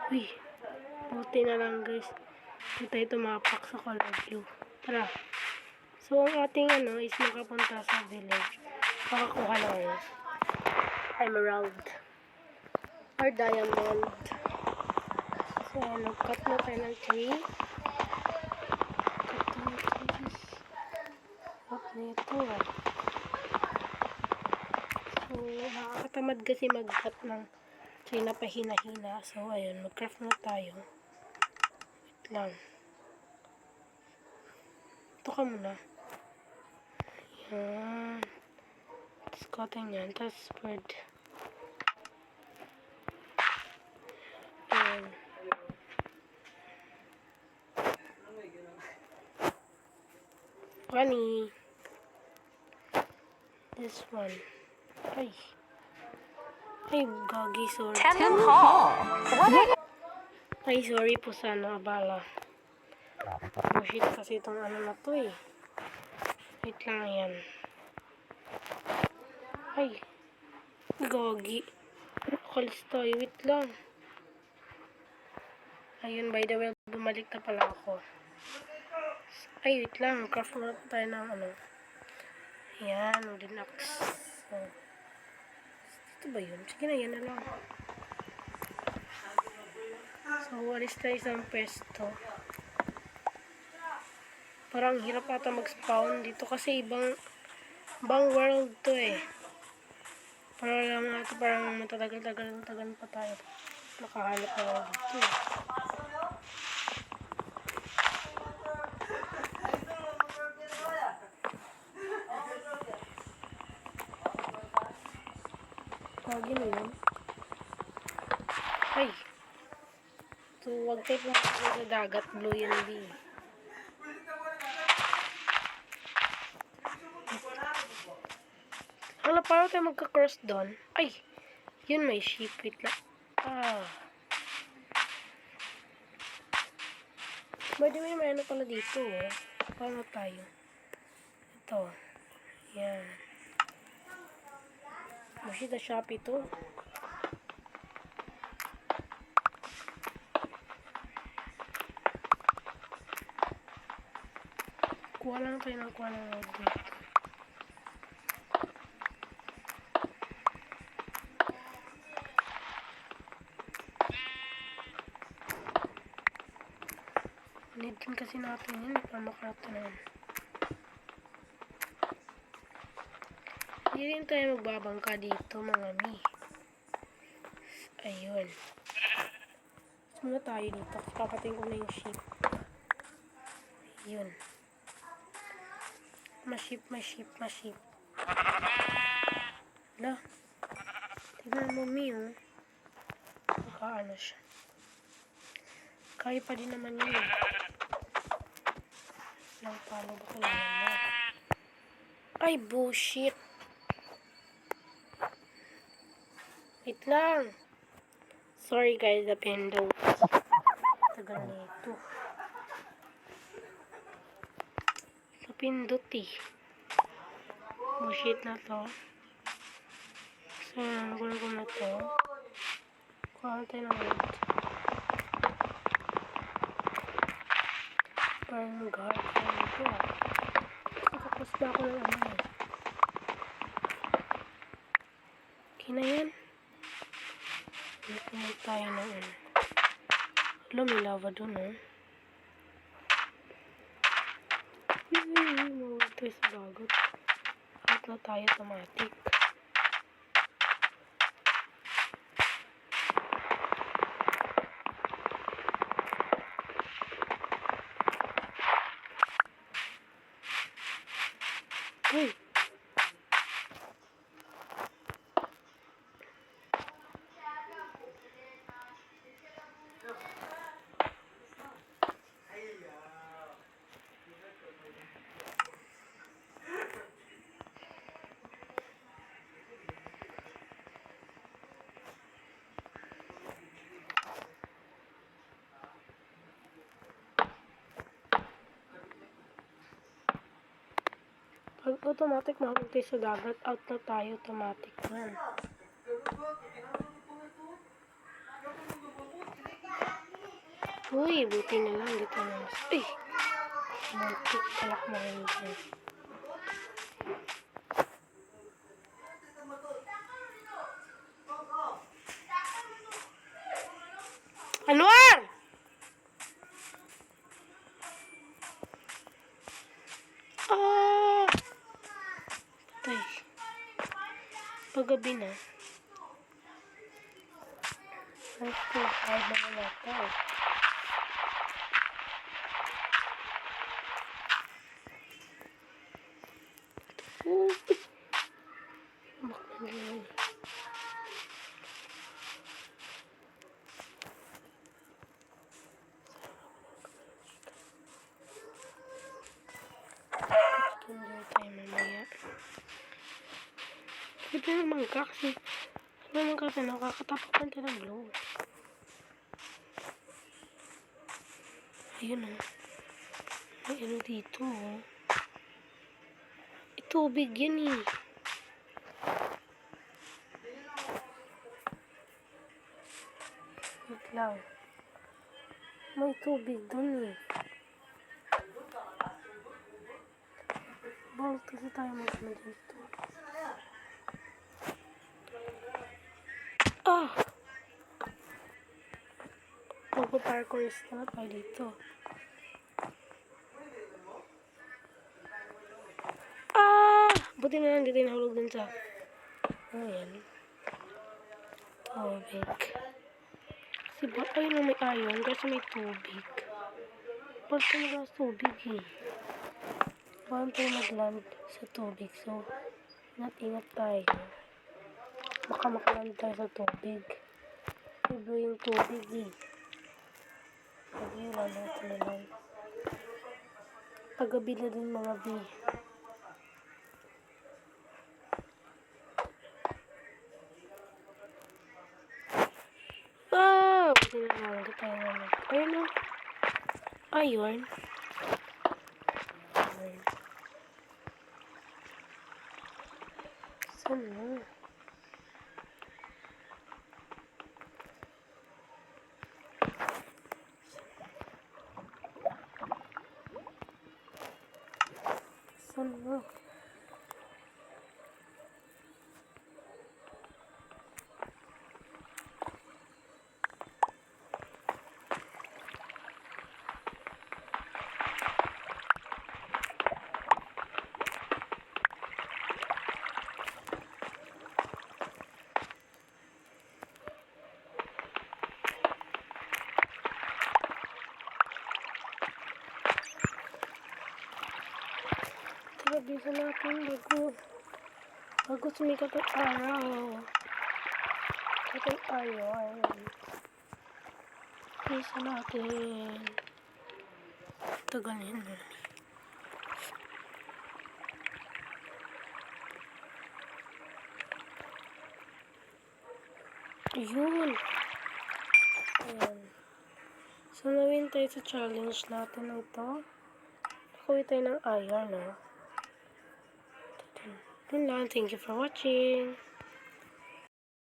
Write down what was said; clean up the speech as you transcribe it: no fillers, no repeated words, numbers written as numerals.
Uy, buti na lang guys. Hindi tayo tumapak sa color blue. Tara. So, ang ating is makapunta sa village. Makakuha ng emerald or diamond. So, cut na tayo ng tree. Cut ng trees. Cut nito. So, nakakatamad kasi mag-cut ng tree na pahina-hina. So, ayun, mag-craft na tayo. Wait lang. Ito ka muna. Yan. Tapos cutting yan. Tapos bird. Ayan. Funny. This one. Ay. Ay, gagi, sorry. Ay, sorry po sana, abala. Bullshit kasi itong na to eh. Wait lang yan. Ay. Gagi. Kalis tayo. Wait lang. Ayun, by the way, bumalik na pala ako. Ay, wait lang. Craft na tayo ng Ayan, wooden axe. So, ito ba yun? Sige na, yan na lang. So, walis tayo sa pwesto. Parang hirap ata mag-spawn dito kasi ibang world to eh. Parang matagal pa tayo. Nakahanap na dito eh. Lagi na yun. Ay. So, wag tayo pumunta sa dagat. Blue yan din. Hala, paano tayo magka-cross doon? Ay. Yun, may sheep. Wait lang. By the way, may pala dito eh. Paano tayo? Ito. Yan. Bullshit na Shopee to. Kuha lang tayo ng roadblock. Need din kasi natin yun para makarato na yun. Hindi rin tayo magbabangka dito mga mi. Ayun. Sumula tayo dito. Papating ko na yung sheep. Ayun. Ma-sheep. Hala. Tignan mo mi oh. Nakaano siya. Kaya pa din naman yun. Lang paano ba ko naman. Ay, bullshit. Wait lang. Sorry guys, napindot. Tagal nito. Napindot eh. Bullshit na to. So, nagulo ko na to. Kuha tayo ng wood. Parang mag-hard na ito ah. Nakapos ba ako ng eh. Okay na yan. Napunod tayo ng Alam, may lava dun oh. Ito yung sa bagot. Out na tayo automatic. Uy! Pag automatic mapunti sa dagat, out na tayo automatic man. Uy, buti na lang dito na. Ay! Muntik palak mo rin dyan. Anwar! Ah! Patay. Paggabi na. Ay, kahit na wala pa eh. Uy! Bakit yun? Enjoy tayo mamaya. Pwede naman ka kasi naman kasi nakakatapakan ka ng blow. Ayun o. May ano dito o. Tubig yan eh. Wait lang. May tubig dun eh. Bawal kasi tayo magano dito. Ah! Magpa-parkour na tayo dito. Ah! Buti na lang dito nahulog dun sa... Ano yan? Tubig. Kasi ba, ayun na may ayon kasi may tubig. Bawal talaga sa tubig eh. Bawal tayo mag-land sa tubig. So, ingat-ingat tayo. Baka makaland tayo sa tubig. Iba yung tubig eh. Sabi yun, ano ito na lang. Paggabi na din mga B. Wow! Hindi na lang. Hindi tayo naman. Ayun o. Ayun. Ayun. Saan na? Saan na? Bisa natin bago sumikat ang araw. Katang ayon. Bisa natin. Tagalin na. Ayun. Ayan. So, nawin tayo sa challenge natin na ito. Nakuha tayo ng iron, no? Yun lang. Thank you for watching.